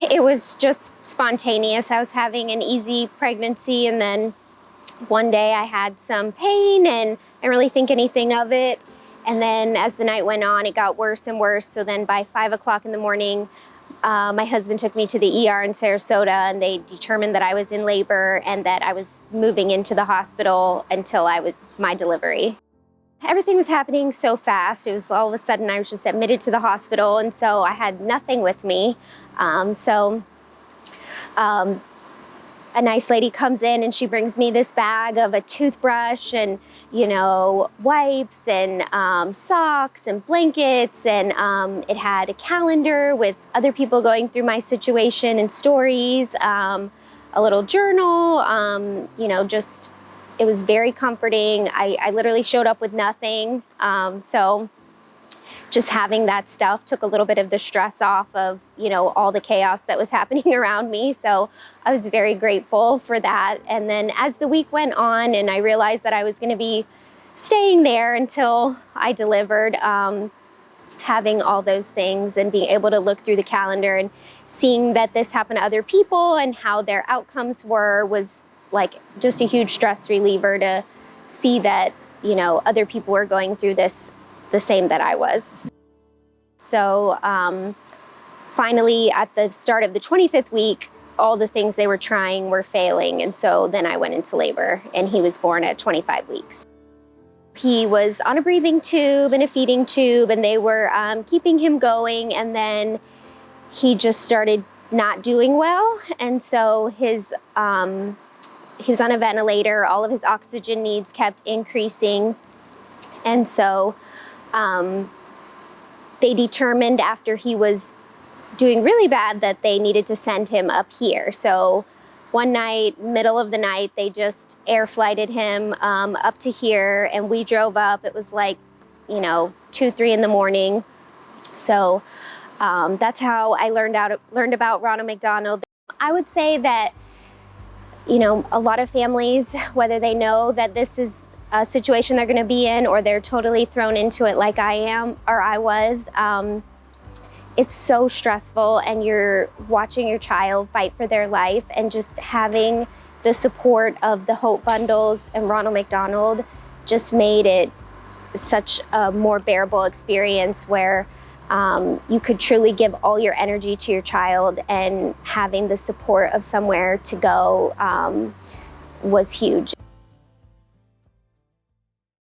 It was just spontaneous. I was having an easy pregnancy, and then one day I had some pain and I didn't really think anything of it. And then as the night went on, it got worse and worse. So then by 5 o'clock in the morning, my husband took me to the ER in Sarasota, and they determined that I was in labor and that I was moving into the hospital until my delivery. Everything was happening so fast. It was all of a sudden I was just admitted to the hospital, and so I had nothing with me. A nice lady comes in and she brings me this bag of a toothbrush and, wipes and socks and blankets. And it had a calendar with other people going through my situation and stories, a little journal, it was very comforting. I literally showed up with nothing. So just having that stuff took a little bit of the stress off of, all the chaos that was happening around me. So I was very grateful for that. And then as the week went on and I realized that I was going to be staying there until I delivered, having all those things and being able to look through the calendar and seeing that this happened to other people and how their outcomes were was like just a huge stress reliever to see that, other people were going through this the same that I was. So finally, at the start of the 25th week, all the things they were trying were failing. And so then I went into labor, and he was born at 25 weeks. He was on a breathing tube and a feeding tube, and they were keeping him going. And then he just started not doing well. And so he was on a ventilator. All of his oxygen needs kept increasing. And so they determined after he was doing really bad that they needed to send him up here. So one night, middle of the night, they just air flighted him up to here, and we drove up. It was like, 2, 3 in the morning. So that's how I learned about Ronald McDonald. I would say that, a lot of families, whether they know that this is a situation they're going to be in or they're totally thrown into it like I am or I was, it's so stressful, and you're watching your child fight for their life, and just having the support of the Hope Bundles and Ronald McDonald just made it such a more bearable experience where you could truly give all your energy to your child, and having the support of somewhere to go was huge.